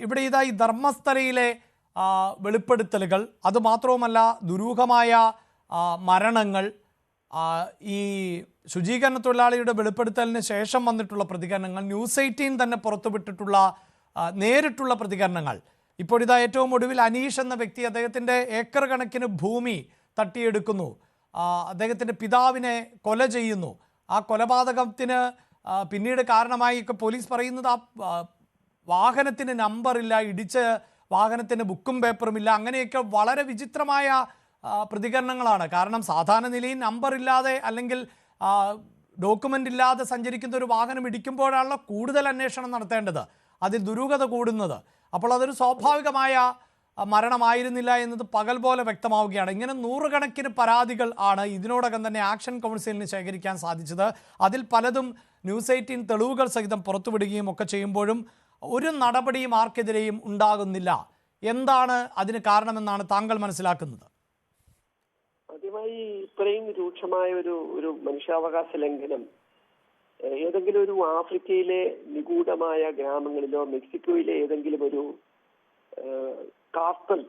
ഇവിടെ ഇതാ ഈ ധർമ്മസ്ഥലയിലെ വെളിപ്പെടുത്തലുകൾ, അതുമാത്രവുമല്ല ദുരൂഹമായ മരണങ്ങൾ, ഈ ശുചീകരണ തൊഴിലാളിയുടെ വെളിപ്പെടുത്തലിന് ശേഷം വന്നിട്ടുള്ള പ്രതികരണങ്ങൾ, ന്യൂസ് 18 തന്നെ പുറത്തുവിട്ടിട്ടുള്ള നേരിട്ടുള്ള പ്രതികരണങ്ങൾ. ഇപ്പോൾ ഇതാ ഏറ്റവും ഒടുവിൽ അനീഷ് എന്ന വ്യക്തി അദ്ദേഹത്തിൻ്റെ ഏക്കർ കണക്കിന് ഭൂമി തട്ടിയെടുക്കുന്നു, അദ്ദേഹത്തിൻ്റെ പിതാവിനെ കൊല ചെയ്യുന്നു. ആ കൊലപാതകത്തിന് പിന്നീട് കാരണമായി പോലീസ് പറയുന്നത് ആ വാഹനത്തിന് നമ്പറില്ല, ഇടിച്ച വാഹനത്തിന് ബുക്കും പേപ്പറും ഇല്ല. അങ്ങനെയൊക്കെ വളരെ വിചിത്രമായ പ്രതികരണങ്ങളാണ്. കാരണം സാധാരണ നിലയിൽ നമ്പറില്ലാതെ അല്ലെങ്കിൽ ഡോക്യുമെൻ്റ് ഇല്ലാതെ സഞ്ചരിക്കുന്ന ഒരു വാഹനം ഇടിക്കുമ്പോഴാണല്ലോ കൂടുതൽ അന്വേഷണം നടത്തേണ്ടത്, അതിൽ ദുരൂഹത കൂടുന്നത്. അപ്പോൾ അതൊരു സ്വാഭാവികമായ മരണമായിരുന്നില്ല എന്നത് പകൽ പോലെ വ്യക്തമാവുകയാണ്. ഇങ്ങനെ നൂറുകണക്കിന് പരാതികൾ ആണ് ഇതിനോടകം തന്നെ ആക്ഷൻ കൗൺസിലിന് ശേഖരിക്കാൻ സാധിച്ചത്. അതിൽ പലതും ന്യൂസ് 18 തെളിവുകൾ സഹിതം പുറത്തുവിടുകയും ഒക്കെ ചെയ്യുമ്പോഴും ഒരു നടപടിയും ആർക്കെതിരെയും ഉണ്ടാകുന്നില്ല. എന്താണ് അതിന് കാരണമെന്നാണ് താങ്കൾ മനസ്സിലാക്കുന്നത്? ആദ്യമായി ഇത്രയും രൂക്ഷമായ ഒരു മനുഷ്യാവകാശ ലംഘനം ഏതെങ്കിലും ഒരു ആഫ്രിക്കയിലെ നിഗൂഢമായ ഗ്രാമങ്ങളിലോ മെക്സിക്കോയിലെ ഏതെങ്കിലും ഒരു കാർട്ടൽ,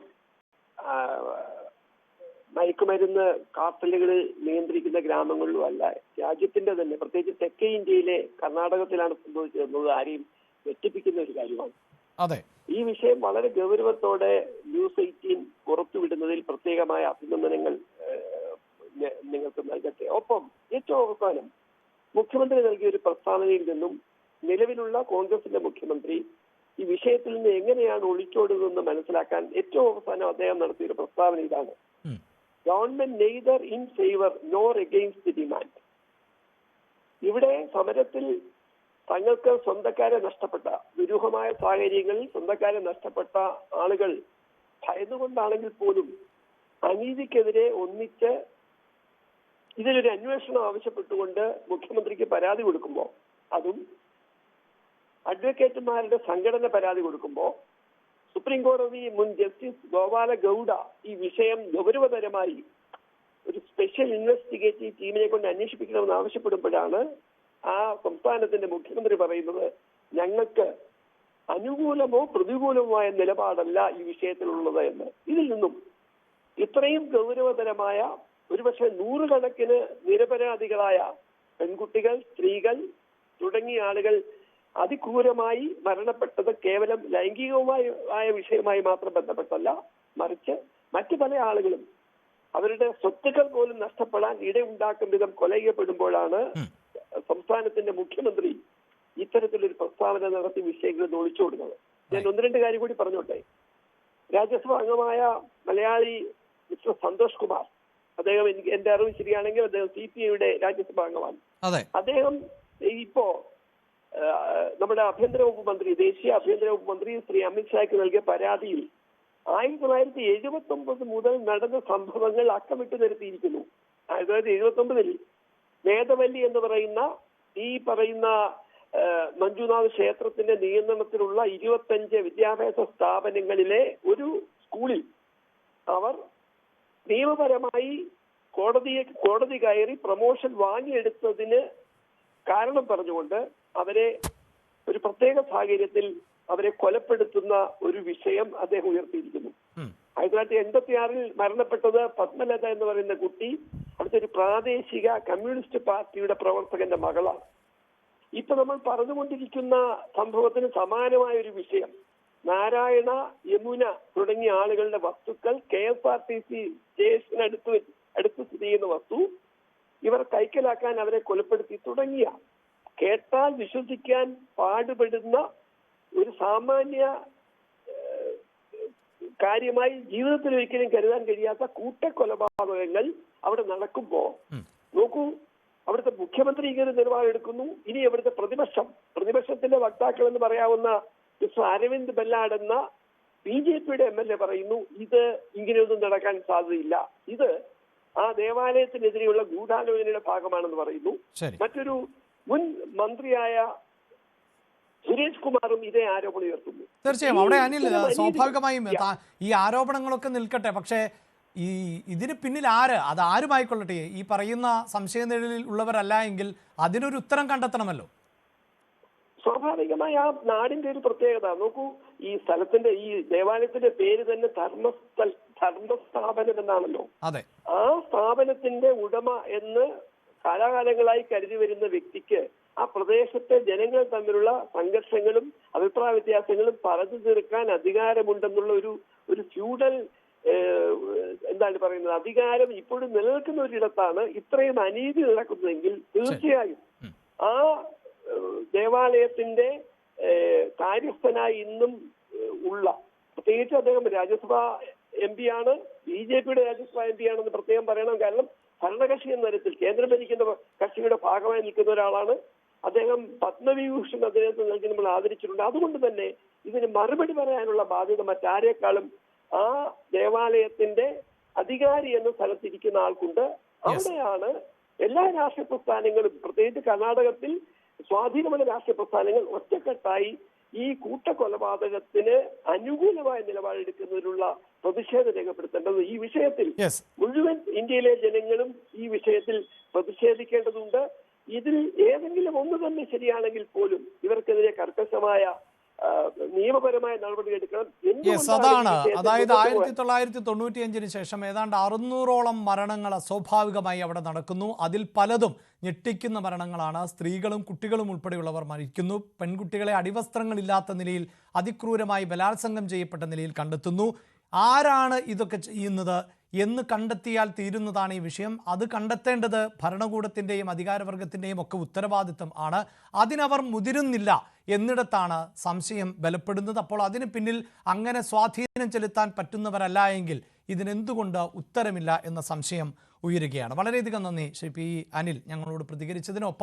മയക്കുമരുന്ന് കാർട്ടലുകൾ നിയന്ത്രിക്കുന്ന ഗ്രാമങ്ങളിലും അല്ല, രാജ്യത്തിന്റെ തന്നെ, പ്രത്യേകിച്ച് തെക്കേ ഇന്ത്യയിലെ കർണാടകത്തിലാണ് സംഭവിച്ചിരുന്നത്, ആരെയും ഞെട്ടിപ്പിക്കുന്ന ഒരു കാര്യമാണ്. അതെ, ഈ വിഷയം വളരെ ഗൗരവത്തോടെ ന്യൂസ് 18 പുറത്തുവിടുന്നതിൽ പ്രത്യേകമായ അഭിനന്ദനങ്ങൾ നിങ്ങൾക്ക് നൽകട്ടെ. ഒപ്പം ഏറ്റവും അവസാനം മുഖ്യമന്ത്രി നൽകിയ ഒരു പ്രസ്താവനയിൽ നിന്നും നിലവിലുള്ള കോൺഗ്രസിന്റെ മുഖ്യമന്ത്രി ഈ വിഷയത്തിൽ നിന്ന് എങ്ങനെയാണ് ഒളിച്ചോടുന്നതെന്ന് മനസ്സിലാക്കാൻ ഏറ്റവും അവസാനം അദ്ദേഹം നടത്തിയ ഒരു പ്രസ്താവന ഇതാണ്: government neither in favour nor against the demand. ഇവിടെ സമരത്തിൽ തങ്ങൾക്ക് സ്വന്തക്കാരെ നഷ്ടപ്പെട്ട, ദുരൂഹമായ സാഹചര്യങ്ങളിൽ സ്വന്തക്കാരെ നഷ്ടപ്പെട്ട ആളുകൾ ഭയന്നുകൊണ്ടാണെങ്കിൽ പോലും അനീതിക്കെതിരെ ഒന്നിച്ച് ഇതിലൊരു അന്വേഷണം ആവശ്യപ്പെട്ടുകൊണ്ട് മുഖ്യമന്ത്രിക്ക് പരാതി കൊടുക്കുമ്പോൾ, അതും അഡ്വക്കേറ്റുമാരുടെ സംഘടന പരാതി കൊടുക്കുമ്പോൾ, സുപ്രീം കോടതി മുൻ ജസ്റ്റിസ് ഗോപാല ഗൌഡ ഈ വിഷയം ഗൗരവതരമായി ഒരു സ്പെഷ്യൽ ഇൻവെസ്റ്റിഗേറ്റീവ് ടീമിനെ കൊണ്ട് അന്വേഷിപ്പിക്കണമെന്ന് ആവശ്യപ്പെടുമ്പോഴാണ് ആ സംസ്ഥാനത്തിന്റെ മുഖ്യമന്ത്രി പറയുന്നത്, ഞങ്ങൾക്ക് അനുകൂലമോ പ്രതികൂലമായ നിലപാടല്ല ഈ വിഷയത്തിലുള്ളത് എന്ന്. ഇതിൽ നിന്നും ഇത്രയും ഗൗരവതരമായ ഒരുപക്ഷെ നൂറുകണക്കിന് നിരപരാധികളായ പെൺകുട്ടികൾ, സ്ത്രീകൾ തുടങ്ങിയ ആളുകൾ അതിക്രൂരമായി മരണപ്പെട്ടത് കേവലം ലൈംഗികവുമായ വിഷയമായി മാത്രം ബന്ധപ്പെട്ടല്ല, മറിച്ച് മറ്റു പല ആളുകളും അവരുടെ സ്വത്തുക്കൾ പോലും നഷ്ടപ്പെടാൻ ഇടയുണ്ടാക്കും വിധം കൊല ചെയ്യപ്പെടുമ്പോഴാണ് സംസ്ഥാനത്തിന്റെ മുഖ്യമന്ത്രി ഇത്തരത്തിലൊരു പ്രസ്താവന നടത്തി വിഷയങ്ങളിൽ ഒളിച്ചോടുന്നത്. ഞാൻ ഒന്ന് രണ്ട് കാര്യം കൂടി പറഞ്ഞോട്ടെ. രാജ്യസഭാ അംഗമായ മലയാളി മിസ്റ്റർ സന്തോഷ് കുമാർ, അദ്ദേഹം, എന്റെ അറിവ് ശരിയാണെങ്കിൽ അദ്ദേഹം CPIയുടെ രാജ്യസഭാ അംഗമാണ്. അദ്ദേഹം ഇപ്പോ നമ്മുടെ ആഭ്യന്തര വകുപ്പ് മന്ത്രി, ദേശീയ ആഭ്യന്തര വകുപ്പ് മന്ത്രി ശ്രീ അമിത്ഷായ്ക്ക് നൽകിയ പരാതിയിൽ 1979 മുതൽ നടന്ന സംഭവങ്ങൾ അക്കമിട്ട് നിരത്തിയിരിക്കുന്നു. 1979 വേദവല്ലി എന്ന് പറയുന്ന ഈ പറയുന്ന മഞ്ജുനാഥ് ക്ഷേത്രത്തിന്റെ നിയന്ത്രണത്തിലുള്ള 25 വിദ്യാഭ്യാസ സ്ഥാപനങ്ങളിലെ ഒരു സ്കൂളിൽ അവർ നിയമപരമായി കോടതി കയറി പ്രമോഷൻ വാങ്ങിയെടുത്തതിന് കാരണം പറഞ്ഞുകൊണ്ട് അവരെ ഒരു പ്രത്യേക സാഹചര്യത്തിൽ അവരെ കൊലപ്പെടുത്തുന്ന ഒരു വിഷയം അദ്ദേഹം ഉയർത്തിയിരിക്കുന്നു. 1986 മരണപ്പെട്ടത് പത്മലത എന്ന് പറയുന്ന കുട്ടി അവിടുത്തെ ഒരു പ്രാദേശിക കമ്മ്യൂണിസ്റ്റ് പാർട്ടിയുടെ പ്രവർത്തകന്റെ മകളാണ്. ഇപ്പൊ നമ്മൾ പറഞ്ഞുകൊണ്ടിരിക്കുന്ന സംഭവത്തിന് സമാനമായ ഒരു വിഷയം, നാരായണ, യമുന തുടങ്ങിയ ആളുകളുടെ വസ്തുക്കൾ KSRTC സ്റ്റേഷനടുത്ത് സ്ഥിതി ചെയ്യുന്ന വസ്തു ഇവർ കൈക്കലാക്കാൻ അവരെ കൊലപ്പെടുത്തി തുടങ്ങിയ, കേട്ടാൽ വിശ്വസിക്കാൻ പാടുപെടുന്ന ഒരു സാമാന്യ കാര്യമായി ജീവിതത്തിൽ ഒരിക്കലും കരുതാൻ കഴിയാത്ത കൂട്ടക്കൊലപാതകങ്ങൾ അവിടെ നടക്കുമ്പോ നോക്കൂ, അവിടുത്തെ മുഖ്യമന്ത്രി ഇങ്ങനെ നിലപാടെടുക്കുന്നു. ഇനി അവിടുത്തെ പ്രതിപക്ഷത്തിന്റെ വക്താക്കൾ എന്ന് പറയാവുന്ന മിസ്റ്റർ അരവിന്ദ് ബെല്ലാഡ് എന്ന BJPയുടെ MLA പറയുന്നു, ഇത് ഇങ്ങനെയൊന്നും നടക്കാൻ സാധ്യതയില്ല, ഇത് ആ ദേവാലയത്തിനെതിരെയുള്ള ഗൂഢാലോചനയുടെ ഭാഗമാണെന്ന് പറയുന്നു. മറ്റൊരു മുൻ മന്ത്രിയായ സുരേഷ് കുമാറും ഇതേ ആരോപണം ഉയർത്തുന്നു. തീർച്ചയായും അവിടെ അനിൽ, സ്വാഭാവികമായും ഈ ആരോപണങ്ങളൊക്കെ നിൽക്കട്ടെ, പക്ഷേ ഇതിന് പിന്നിൽ അത് ആരുമായിക്കൊള്ളട്ടെ, ഈ പറയുന്ന സംശയനിഴലിൽ ഉള്ളവരല്ല എങ്കിൽ അതിനൊരു ഉത്തരം കണ്ടെത്തണമല്ലോ. സ്വാഭാവികമായി ആ നാടിന്റെ ഒരു പ്രത്യേകത നോക്കൂ. ഈ സ്ഥലത്തിന്റെ ഈ ദേവാലയത്തിന്റെ പേര് തന്നെ ധർമ്മസ്ഥാപനം എന്നാണല്ലോ. അതെ. ആ സ്ഥാപനത്തിന്റെ ഉടമ എന്ന് കാലാകാലങ്ങളായി കരുതി വരുന്ന വ്യക്തിക്ക് ആ പ്രദേശത്തെ ജനങ്ങൾ തമ്മിലുള്ള സംഘർഷങ്ങളും അഭിപ്രായ വ്യത്യാസങ്ങളും പറഞ്ഞു തീർക്കാൻ അധികാരമുണ്ടെന്നുള്ള ഒരു ഫ്യൂഡൽ എന്താണ് പറയുന്നത്, അധികാരം ഇപ്പോഴും നിലനിൽക്കുന്ന ഒരിടത്താണ് ഇത്രയും അനീതി നടക്കുന്നതെങ്കിൽ തീർച്ചയായും ആ ദേവാലയത്തിന്റെ കാര്യസ്ഥനായി ഇന്നും ഉള്ള, പ്രത്യേകിച്ച് അദ്ദേഹം രാജ്യസഭ എം പി ആണ്, BJP രാജ്യസഭ എം പി ആണെന്ന് പ്രത്യേകം പറയണം. കാരണം ഭരണകക്ഷി എന്ന തരത്തിൽ കേന്ദ്രം ഭരിക്കുന്ന കക്ഷിയുടെ ഭാഗമായി നിൽക്കുന്ന ഒരാളാണ് അദ്ദേഹം. പത്മവിഭൂഷൺ അദ്ദേഹത്തിന് നൽകി നമ്മൾ ആദരിച്ചിട്ടുണ്ട്. അതുകൊണ്ട് തന്നെ ഇതിന് മറുപടി പറയാനുള്ള ബാധ്യത മറ്റാരേക്കാളും ആ ദേവാലയത്തിന്റെ അധികാരി എന്ന സ്ഥലത്തിരിക്കുന്ന ആൾക്കുണ്ട്. അവിടെയാണ് എല്ലാ രാഷ്ട്രീയ പ്രസ്ഥാനങ്ങളും, പ്രത്യേകിച്ച് കർണാടകത്തിൽ സ്വാധീനമുള്ള രാഷ്ട്രീയ പ്രസ്ഥാനങ്ങൾ ഒറ്റക്കെട്ടായി ഈ കൂട്ടക്കൊലപാതകത്തിന് അനുകൂലമായ നിലപാടെടുക്കുന്നതിനുള്ള പ്രതിഷേധം രേഖപ്പെടുത്തേണ്ടത്. ഈ വിഷയത്തിൽ മുഴുവൻ ഇന്ത്യയിലെ ജനങ്ങളും ഈ വിഷയത്തിൽ പ്രതിഷേധിക്കേണ്ടതുണ്ട്. ഇതിൽ ഏതെങ്കിലും ഒന്ന് തന്നെ ശരിയാണെങ്കിൽ പോലും ഇവർക്കെതിരെ കർക്കശമായ നിയമപരമായ നടപടി എടുക്കണം. അതാണ്, അതായത് 1995 ശേഷം ഏതാണ്ട് 600ഓളം മരണങ്ങൾ അസ്വാഭാവികമായി അവിടെ നടക്കുന്നു. അതിൽ പലതും ഞെട്ടിക്കുന്ന മരണങ്ങളാണ്. സ്ത്രീകളും കുട്ടികളും ഉൾപ്പെടെയുള്ളവർ മരിക്കുന്നു. പെൺകുട്ടികളെ അടിവസ്ത്രങ്ങളില്ലാത്ത നിലയിൽ അതിക്രൂരമായി ബലാത്സംഗം ചെയ്യപ്പെട്ട നിലയിൽ കണ്ടെത്തുന്നു. ആരാണ് ഇതൊക്കെ ചെയ്യുന്നത് എന്ന് കണ്ടെത്തിയാൽ തീരുന്നതാണ് ഈ വിഷയം. അത് കണ്ടെത്തേണ്ടത് ഭരണകൂടത്തിൻ്റെയും അധികാരവർഗത്തിൻ്റെയും ഒക്കെ ഉത്തരവാദിത്വം ആണ്. അതിനവർ മുതിരുന്നില്ല എന്നിടത്താണ് സംശയം ബലപ്പെടുന്നത്. അപ്പോൾ അതിന് പിന്നിൽ അങ്ങനെ സ്വാധീനം ചെലുത്താൻ പറ്റുന്നവരല്ല എങ്കിൽ ഇതിനെന്തുകൊണ്ട് ഉത്തരമില്ല എന്ന സംശയം ഉയരുകയാണ്. വളരെയധികം നന്ദി ശ്രീ പി. അനിൽ ഞങ്ങളോട് പ്രതികരിച്ചതിനൊപ്പം